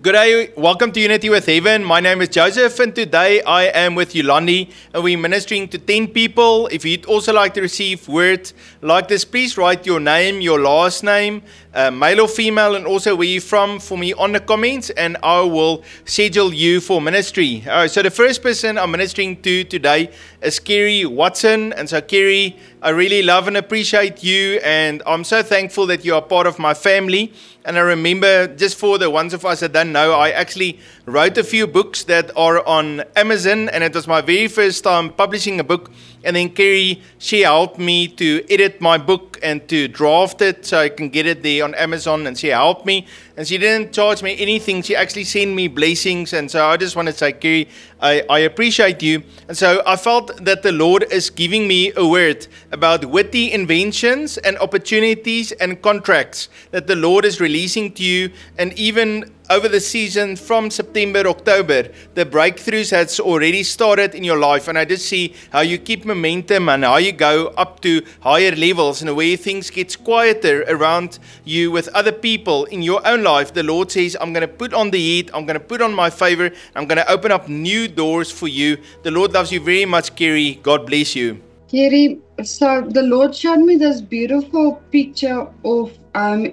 Good day, welcome to Unity with Heaven. My name is Joseph and today I am with Yolandi and we're ministering to 10 people. If you'd also like to receive word like this, please write your name, your last name, male or female, and also where you're from for me on the comments, and I will schedule you for ministry. So the first person I'm ministering to today is Kerry Watson. And so Kerry, I really love and appreciate you, and I'm so thankful that you are part of my family. And I remember, just for the ones of us that don't know, I actually wrote a few books that are on Amazon, and it was my very first time publishing a book. And then Kerry, she helped me to edit my book and to draft it so I can get it there on Amazon, and she helped me. And she didn't charge me anything. She actually sent me blessings. And so I just want to say, Kerry, I appreciate you. And so I felt that the Lord is giving me a word about witty inventions and opportunities and contracts that the Lord is releasing to you. And even over the season from September, October, the breakthroughs has already started in your life. And I just see how you keep momentum and how you go up to higher levels, and where things get quieter around you with other people in your own life. The Lord says, I'm going to put on the heat, I'm going to put on my favor, I'm going to open up new doors for you. The Lord loves you very much, Kerry. God bless you. Kerry, so the Lord showed me this beautiful picture of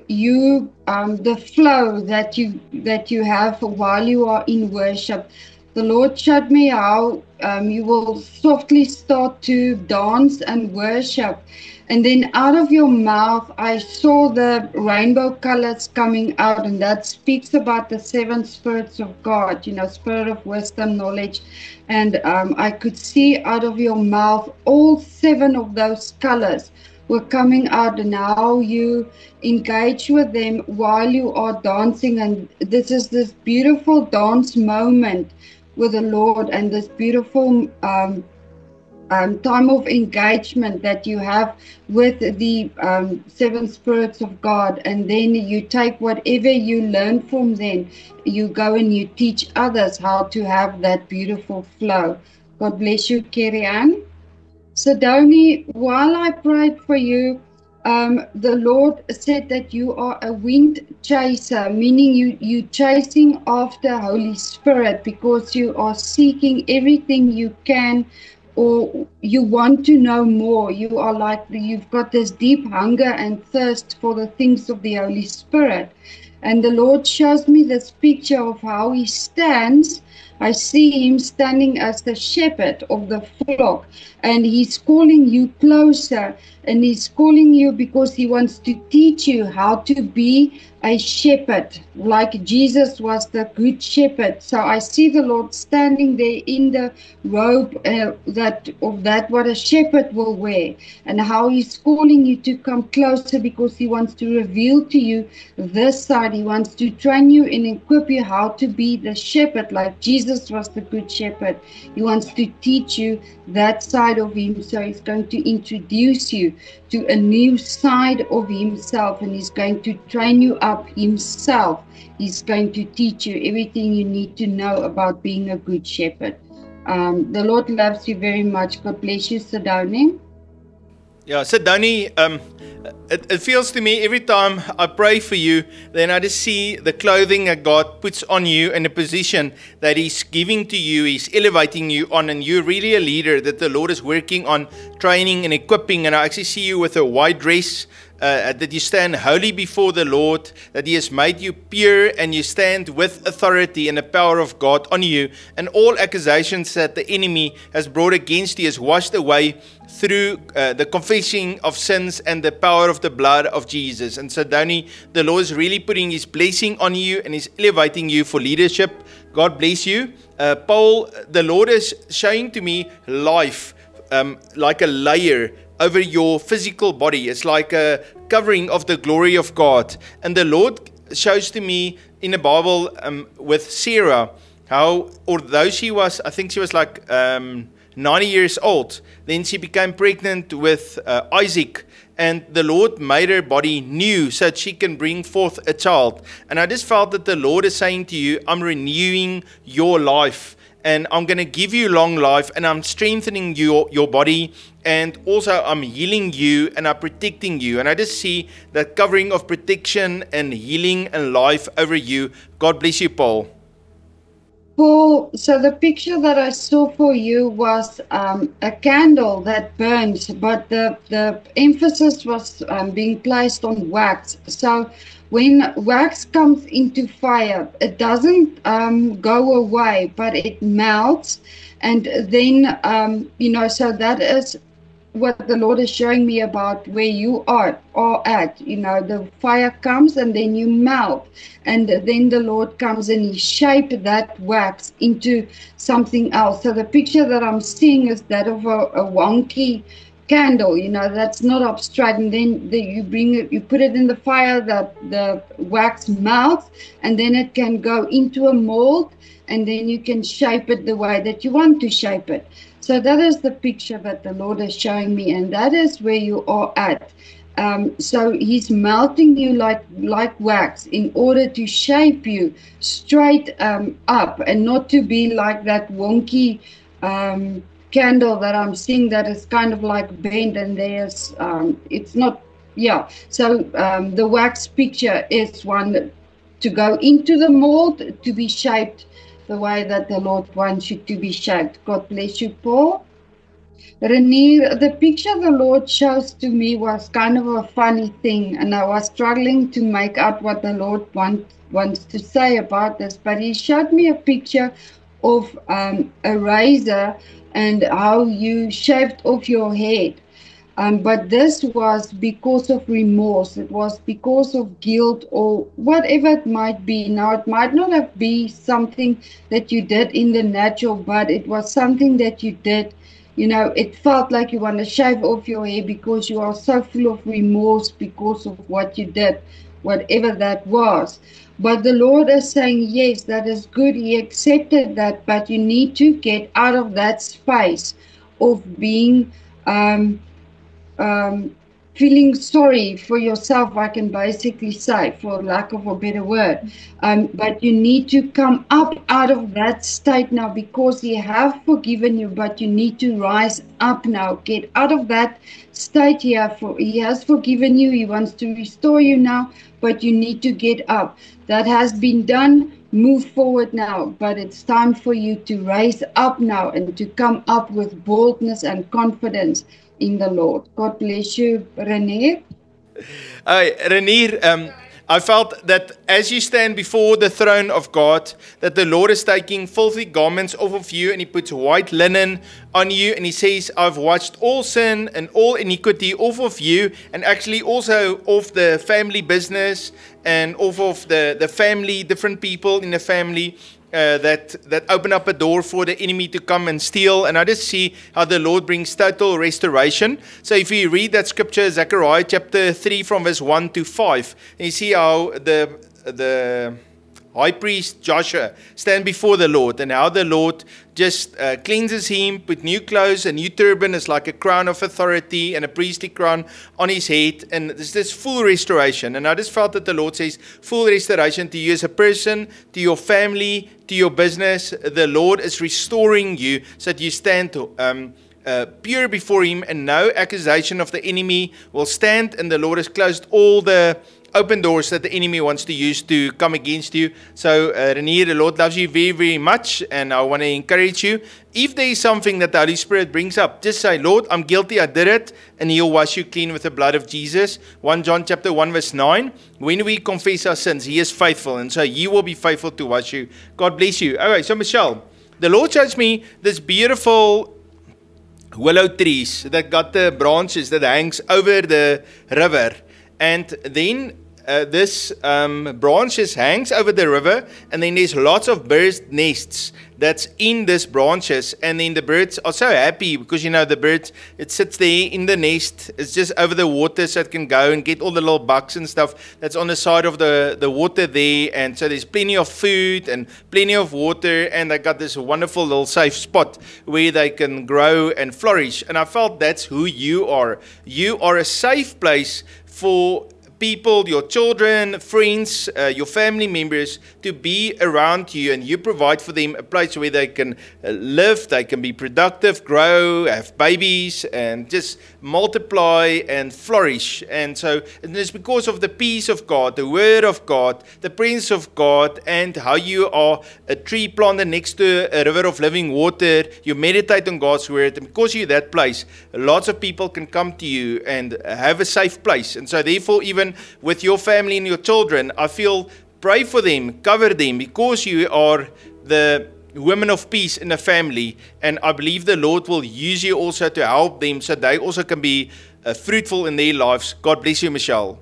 you, the flow that you have while you are in worship. The Lord showed me how you will softly start to dance and worship. And then out of your mouth, I saw the rainbow colors coming out, and that speaks about the seven spirits of God, spirit of wisdom, knowledge. And I could see out of your mouth all seven of those colors were coming out, and how you engage with them while you are dancing. And this is this beautiful dance moment with the Lord, and this beautiful time of engagement that you have with the seven spirits of God. And then you take whatever you learn from them, you go and you teach others how to have that beautiful flow. God bless you, Kerry Ann. Sidoni, while I prayed for you, the Lord said that you are a wind chaser, meaning you chasing after Holy Spirit because you are seeking everything you can, or you want to know more. You are like, you've got this deep hunger and thirst for the things of the Holy Spirit. And the Lord shows me this picture of how he stands. I see him standing as the shepherd of the flock, and he's calling you closer, and he's calling you because he wants to teach you how to be a shepherd, like Jesus was the good shepherd. So I see the Lord standing there in the robe that what a shepherd will wear, and how he's calling you to come closer because he wants to reveal to you this side. He wants to train you and equip you how to be the shepherd, like Jesus was the good shepherd. He wants to teach you that side of him. So he's going to introduce you to a new side of himself, and he's going to train you up himself. He's going to teach you everything you need to know about being a good shepherd. The Lord loves you very much. God bless you, Sidoni. Yeah, Sidoni, it feels to me every time I pray for you, then I just see the clothing that God puts on you and the position that he's giving to you, he's elevating you on, and you're really a leader that the Lord is working on training and equipping. And I actually see you with a white dress, that you stand holy before the Lord, that he has made you pure, and you stand with authority and the power of God on you, and all accusations that the enemy has brought against you is washed away through the confessing of sins and the power of the blood of Jesus. And so, Donnie, the Lord is really putting his blessing on you, and he's elevating you for leadership. God bless you. Paul, the Lord is showing to me life like a layer over your physical body. It's like a covering of the glory of God. And the Lord shows to me in the Bible with Sarah, how although she was, I think she was like 90 years old, then she became pregnant with Isaac. and the Lord made her body new so that she can bring forth a child. And I just felt that the Lord is saying to you, I'm renewing your life, and I'm going to give you long life, and I'm strengthening your body, and also I'm healing you, and I'm protecting you. And I just see that covering of protection and healing and life over you. God bless you, Paul. Paul, so the picture that I saw for you was a candle that burns, but the emphasis was being placed on wax. So when wax comes into fire, it doesn't go away, but it melts. And then, so that is what the Lord is showing me about where you are at. The fire comes and then you melt, and then the Lord comes and He shaped that wax into something else. So the picture that I'm seeing is that of a wonky candle, that's not abstract, and then you bring it, you put it in the fire, the wax melts, and then it can go into a mold, and then you can shape it the way that you want to shape it. So that is the picture that the Lord is showing me, and that is where you are at. So He's melting you like wax in order to shape you straight up, and not to be like that wonky candle that I'm seeing that is kind of like bent, and there's it's not, yeah. So the wax picture is one to go into the mold, to be shaped the way that the Lord wants you to be shaped. God bless you, Paul. Renier, the picture the Lord shows to me was kind of a funny thing, and I was struggling to make out what the Lord wants to say about this, but He showed me a picture of a razor and how you shaved off your head. But this was because of remorse. It was because of guilt or whatever it might be. Now, it might not have been something that you did in the natural, but it was something that you did. It felt like you want to shave off your hair because you are so full of remorse because of what you did, whatever that was. But the Lord is saying, yes, that is good. He accepted that, but you need to get out of that space of being feeling sorry for yourself, I can basically say, for lack of a better word. But you need to come up out of that state now, because He has forgiven you, but you need to rise up now. Get out of that state here. He has forgiven you. He wants to restore you now, but you need to get up. That has been done. Move forward now, but it's time for you to rise up now and to come up with boldness and confidence in the Lord. God bless you, Renier. Renier, I felt that as you stand before the throne of God, that the Lord is taking filthy garments off of you, and He puts white linen on you, and He says, I've washed all sin and all iniquity off of you, and actually also off the family business and off of the family, different people in the family. That open up a door for the enemy to come and steal. And I just see how the Lord brings total restoration. So if you read that scripture, Zechariah chapter 3 from verse 1 to 5, and you see how the high priest Joshua stand before the Lord, and how the Lord just cleanses him, put new clothes, a new turban is like a crown of authority, and a priestly crown on his head, and there's this full restoration. And I just felt that the Lord says full restoration to you as a person, to your family, to your business. The Lord is restoring you so that you stand pure before Him, and no accusation of the enemy will stand, and the Lord has closed all the open doors that the enemy wants to use to come against you. So Renier, the Lord loves you very, very much, and I want to encourage you, if there is something that the Holy Spirit brings up, just say, Lord, I'm guilty, I did it, and He'll wash you clean with the blood of Jesus. 1 John chapter 1 verse 9, when we confess our sins, He is faithful, and so He will be faithful to wash you. God bless you. All right, so Michelle, the Lord shows me this beautiful willow trees that got the branches that hangs over the river, and then this branches hangs over the river, and then there's lots of birds' nests that's in this branches, and then the birds are so happy because the birds, it sits there in the nest. It's just over the water, so it can go and get all the little bugs and stuff that's on the side of the water there. And so there's plenty of food and plenty of water, and they got this wonderful little safe spot where they can grow and flourish. And I felt that's who you are. You are a safe place for people, your children, friends, your family members to be around you, and you provide for them a place where they can live, they can be productive, grow, have babies, and just multiply and flourish. And so it's because of the peace of God, the word of God, the presence of God, and how you are a tree planted next to a river of living water. You meditate on God's word, and because you're that place, lots of people can come to you and have a safe place. And so therefore, even with your family and your children, I feel pray for them, cover them, because you are the women of peace in the family. And I believe the Lord will use you also to help them so they also can be fruitful in their lives. God bless you, Michelle.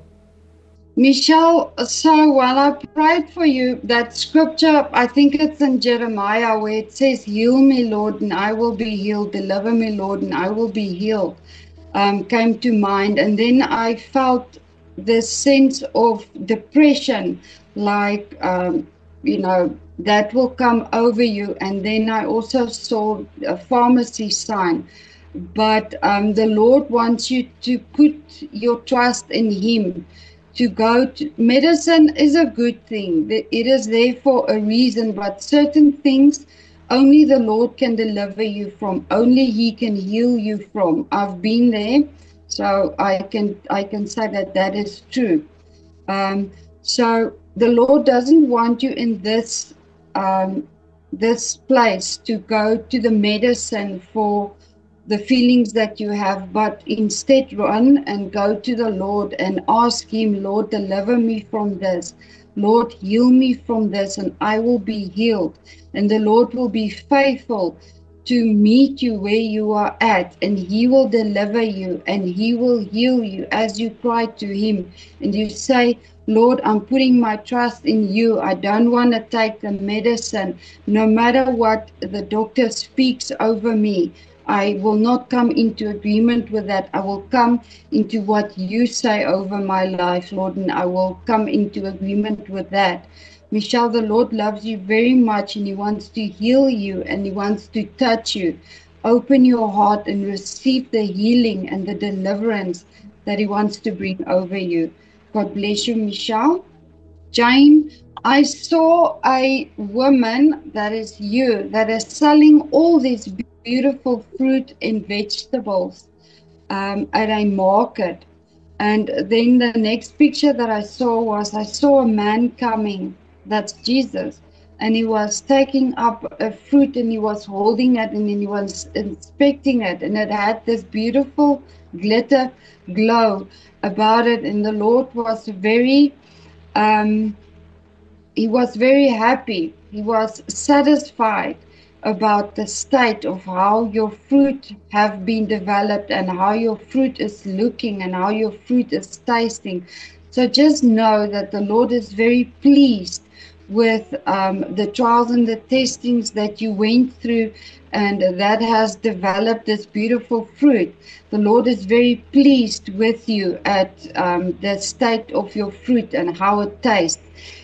Michelle, so while I prayed for you, that scripture, I think it's in Jeremiah, where it says, heal me, Lord, and I will be healed. Deliver me, Lord, and I will be healed, came to mind. And then I felt this sense of depression, like, that will come over you. And then I also saw a pharmacy sign. But the Lord wants you to put your trust in Him, to go to medicine is a good thing. It is there for a reason, but certain things only the Lord can deliver you from. Only He can heal you from. I've been there, so I can say that is true. So the Lord doesn't want you in this place to go to the medicine for the feelings that you have, but instead run and go to the Lord and ask Him, Lord, deliver me from this. Lord, heal me from this, and I will be healed. And the Lord will be faithful to meet you where you are at, and He will deliver you, and He will heal you as you cry to Him. And you say, Lord, I'm putting my trust in you. I don't want to take the medicine. No matter what the doctor speaks over me, I will not come into agreement with that. I will come into what you say over my life, Lord, and I will come into agreement with that. Michelle, the Lord loves you very much, and He wants to heal you, and He wants to touch you. Open your heart and receive the healing and the deliverance that He wants to bring over you. God bless you, Michelle. Jane, I saw a woman that is you, that is selling all these beautiful fruit and vegetables at a market. And then the next picture that I saw a man coming, that's Jesus, and he was taking up a fruit, and he was holding it, and then he was inspecting it, and it had this beautiful glitter glow about it. And the Lord was very he was very happy. He was satisfied about the state of how your fruit have been developed, and how your fruit is looking, and how your fruit is tasting. So just know that the Lord is very pleased with the trials and the testings that you went through, and that has developed this beautiful fruit. The Lord is very pleased with you at the state of your fruit and how it tastes.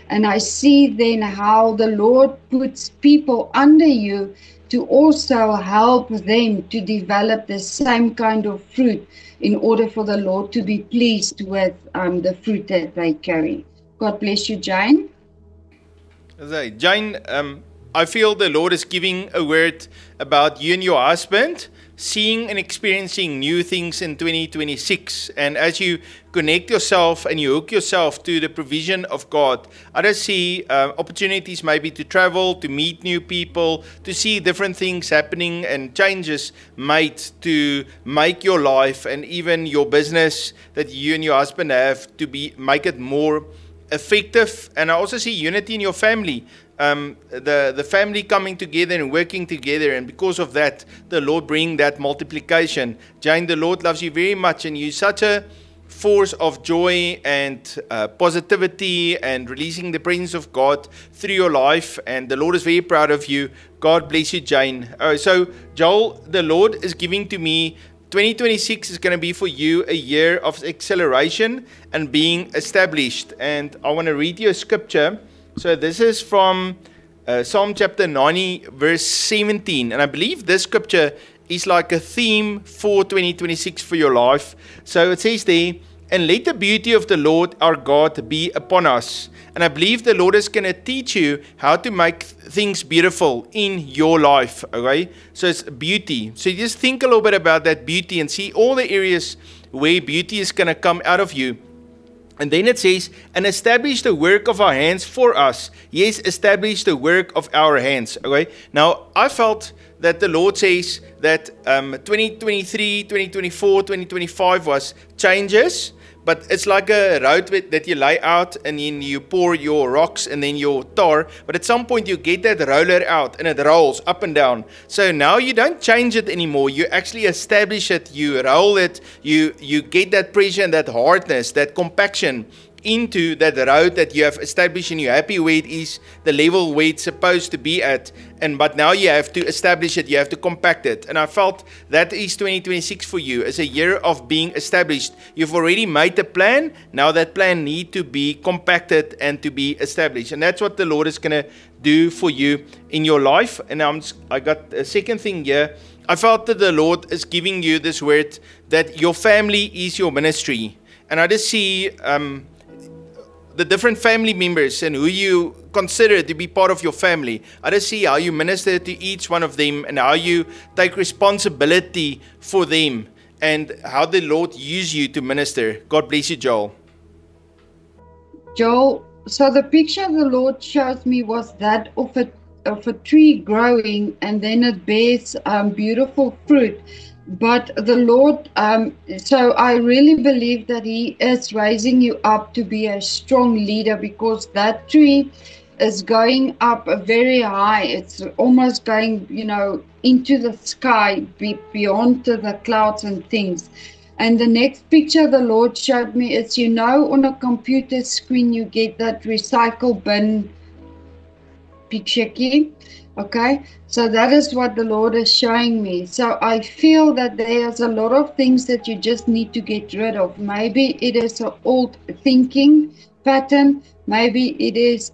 And I see then how the Lord puts people under you to also help them to develop the same kind of fruit, in order for the Lord to be pleased with the fruit that they carry. God bless you, Jane. Jane, I feel the Lord is giving a word about you and your husband, seeing and experiencing new things in 2026. And as you connect yourself and you hook yourself to the provision of God, I just see opportunities maybe to travel, to meet new people, to see different things happening and changes made to make your life and even your business that you and your husband have to make it more effective. And I also see unity in your family. The family coming together and working together, and because of that, the Lord bring that multiplication. Jane, the Lord loves you very much, and you're such a force of joy and positivity and releasing the presence of God through your life. And the Lord is very proud of you. God bless you, Jane. So, Joel, the Lord is giving to me 2026 is going to be for you a year of acceleration and being established. And I want to read you a scripture. So this is from Psalm chapter 90, verse 17. And I believe this scripture is like a theme for 2026 for your life. So it says there, and let the beauty of the Lord our God be upon us. And I believe the Lord is going to teach you how to make things beautiful in your life. Okay? So it's beauty. So you just think a little bit about that beauty and see all the areas where beauty is going to come out of you. And then it says, and establish the work of our hands for us. Yes, establish the work of our hands. Okay? Now, I felt that the Lord says that 2023, 2024, 2025 was changes. But it's like a road that you lay out and then you pour your rocks and then your tar. But at some point you get that roller out and it rolls up and down. So now you don't change it anymore. You actually establish it. You roll it. You get that pressure and that hardness, that compaction into that road that you have established and you're happy where it is, the level where it's supposed to be at. But now you have to establish it, you have to compact it. And I felt that is 2026 for you, as a year of being established. You've already made the plan, now that plan need to be compacted and to be established. And that's what the Lord is going to do for you in your life. And I got a second thing here. I felt that the Lord is giving you this word that your family is your ministry. And I just see the different family members and who you consider to be part of your family. I just see how you minister to each one of them and how you take responsibility for them and how the Lord uses you to minister. God bless you, Joel. Joel, so the picture the Lord shows me was that of a tree growing, and then it bears beautiful fruit. But the Lord, so I really believe that He is raising you up to be a strong leader, because that tree is going up very high. It's almost going, into the sky, beyond the clouds and things. And the next picture the Lord showed me is, on a computer screen, you get that recycle bin picture key. Okay, so that is what the Lord is showing me. So I feel that there's a lot of things that you just need to get rid of. Maybe it is an old thinking pattern. Maybe it is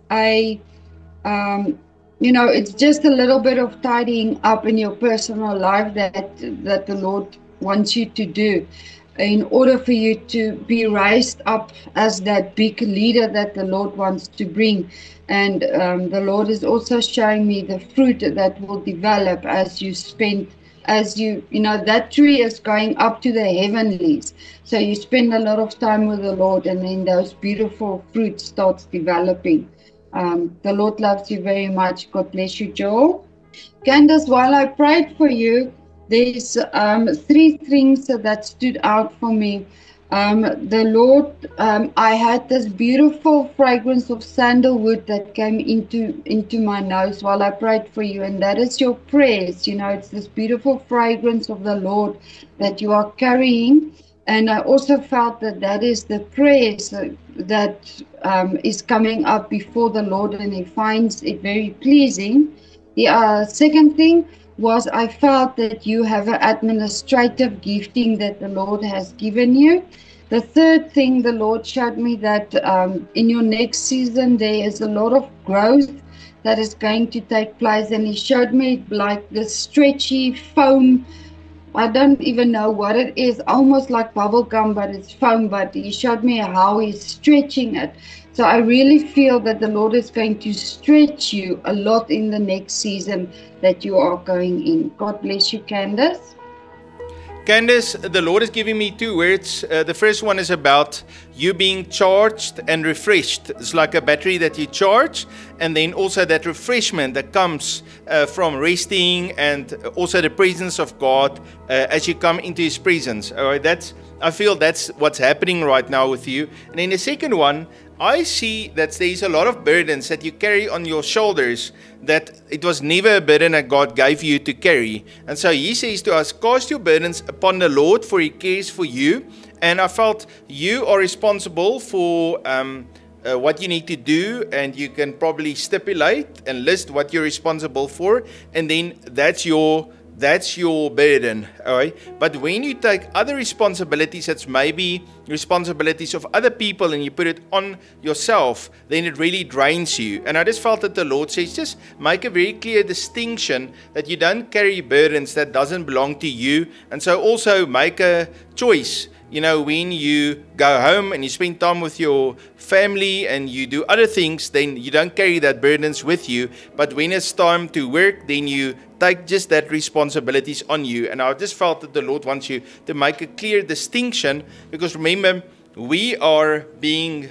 it's just a little bit of tidying up in your personal life that the Lord wants you to do, in order for you to be raised up as that big leader that the Lord wants to bring. And the Lord is also showing me the fruit that will develop as you that tree is going up to the heavenlies. So you spend a lot of time with the Lord, and then those beautiful fruits starts developing. The Lord loves you very much. God bless you, Joel. Candace, while I prayed for you, there's 3 things that stood out for me. The Lord, I had this beautiful fragrance of sandalwood that came into my nose while I prayed for you, and that is your prayers. It's this beautiful fragrance of the Lord that you are carrying. And I also felt that is the prayers that is coming up before the Lord, and He finds it very pleasing. The second thing was, I felt that you have an administrative gifting that the Lord has given you. The third thing the Lord showed me that in your next season there is a lot of growth that is going to take place, and He showed me like the stretchy foam. I don't even know what it is, almost like bubble gum, but it's foam. But He showed me how He's stretching it. So I really feel that the Lord is going to stretch you a lot in the next season that you are going in. God bless you, Candace. Candace, the Lord is giving me 2 words. The first one is about you being charged and refreshed. It's like a battery that you charge, and then also that refreshment that comes from resting, and also the presence of God as you come into His presence. All right, I feel that's what's happening right now with you. And then the second one, I see that there's a lot of burdens that you carry on your shoulders, that it was never a burden that God gave you to carry. And so He says to us, cast your burdens upon the Lord, for He cares for you. And I felt you are responsible for what you need to do, and you can probably stipulate and list what you're responsible for, and then that's your burden. All right. But when you take other responsibilities, that's maybe responsibilities of other people, and you put it on yourself, then it really drains you. And I just felt that the Lord says, just make a very clear distinction that you don't carry burdens that doesn't belong to you. And so also make a choice. You know, when you go home and you spend time with your family and you do other things, then you don't carry that burdens with you. But when it's time to work, then you take just that responsibilities on you. And I just felt that the Lord wants you to make a clear distinction, because remember, we are being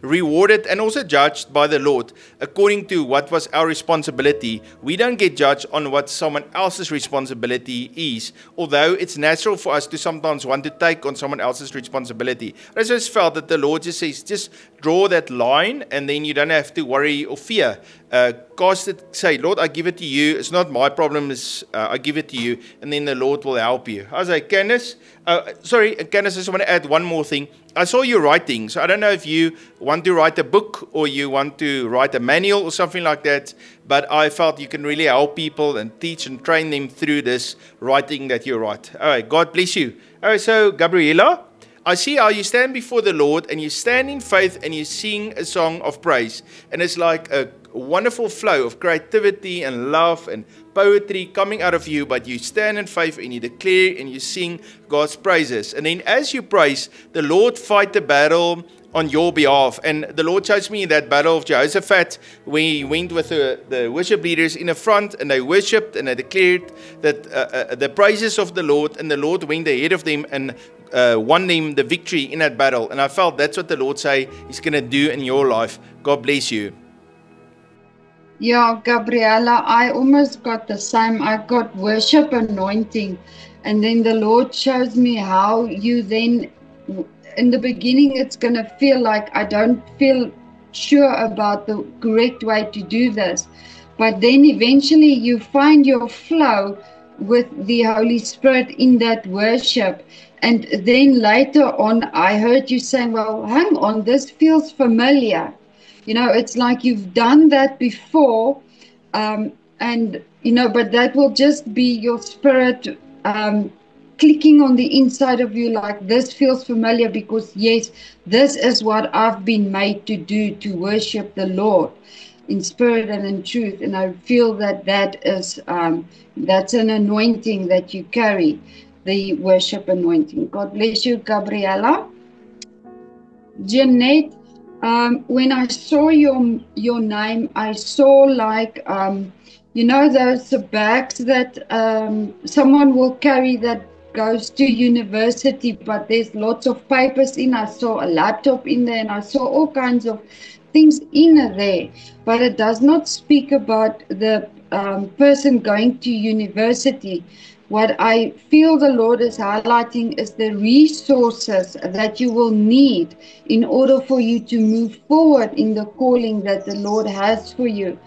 rewarded and also judged by the Lord according to what was our responsibility. We don't get judged on what someone else's responsibility is, although it's natural for us to sometimes want to take on someone else's responsibility. I just felt that the Lord just says, just draw that line, and then you don't have to worry or fear. Cast it, say, Lord, I give it to you. It's not my problem, I give it to you, and then the Lord will help you. I was like, Candace, Candace, I just want to add one more thing. I saw you writing, so I don't know if you want to write a book or you want to write a manual or something like that, but I felt you can really help people and teach and train them through this writing that you write. All right, God bless you. All right, so Gabriela, I see how you stand before the Lord and you stand in faith and you sing a song of praise. And it's like a wonderful flow of creativity and love and poetry coming out of you, but you stand in faith and you declare and you sing God's praises. And then as you praise, the Lord fight the battle on your behalf. And the Lord shows me that battle of Jehoshaphat, when he went with the worship leaders in the front and they worshipped and they declared that the praises of the Lord, and the Lord went ahead of them and won them the victory in that battle. And I felt that's what the Lord say He's going to do in your life. God bless you. Yeah, Gabriela, I almost got the same. I got worship anointing, and then the Lord shows me how you then, in the beginning, it's going to feel like I don't feel sure about the correct way to do this. But then eventually you find your flow with the Holy Spirit in that worship. And then later on, I heard you saying, well, hang on, this feels familiar. You know, it's like you've done that before, and, you know, but that will just be your spirit clicking on the inside of you like, this feels familiar, because, yes, this is what I've been made to do, to worship the Lord in spirit and in truth. And I feel that that is, that's an anointing that you carry, the worship anointing. God bless you, Gabriela. Jeanette, when I saw your name, I saw like, you know, those bags that someone will carry that goes to university, but there's lots of papers in. I saw a laptop in there, and I saw all kinds of things in there, but it does not speak about the person going to university. What I feel the Lord is highlighting is the resources that you will need in order for you to move forward in the calling that the Lord has for you.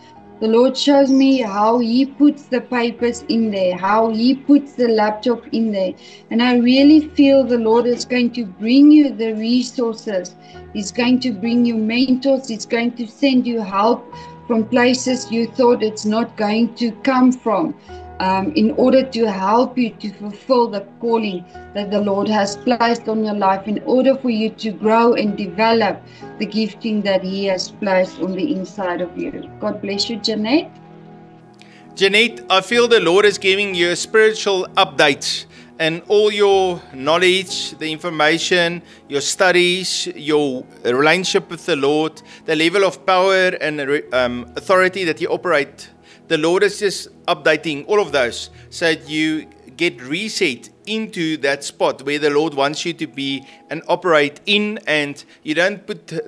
The Lord shows me how He puts the papers in there, how He puts the laptop in there. And I really feel the Lord is going to bring you the resources. He's going to bring you mentors. He's going to send you help from places you thought it's not going to come from. In order to help you to fulfill the calling that the Lord has placed on your life, in order for you to grow and develop the gifting that He has placed on the inside of you. God bless you, Jeanette. Jeanette, I feel the Lord is giving you a spiritual update, and all your knowledge, the information, your studies, your relationship with the Lord, the level of power and authority that you operate. The Lord is just updating all of those so that you get reset into that spot where the Lord wants you to be and operate in, and you don't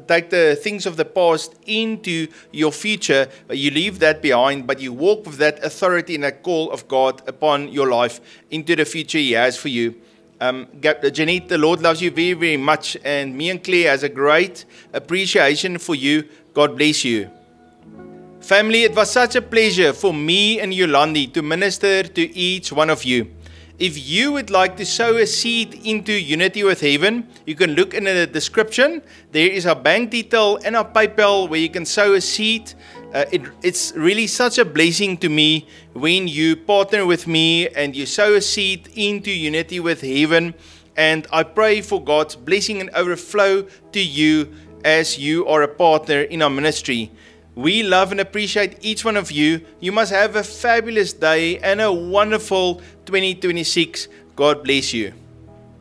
take the things of the past into your future, but you leave that behind, but you walk with that authority and that call of God upon your life into the future He has for you. Jeanette, the Lord loves you very, very much, and me and Claire has a great appreciation for you. God bless you. Family, it was such a pleasure for me and Yolandi to minister to each one of you. If you would like to sow a seed into Unity with Heaven, you can look in the description. There is our bank detail and our PayPal where you can sow a seed. It's really such a blessing to me when you partner with me and you sow a seed into Unity with Heaven. And I pray for God's blessing and overflow to you as you are a partner in our ministry. We love and appreciate each one of you. You must have a fabulous day and a wonderful 2026. God bless you.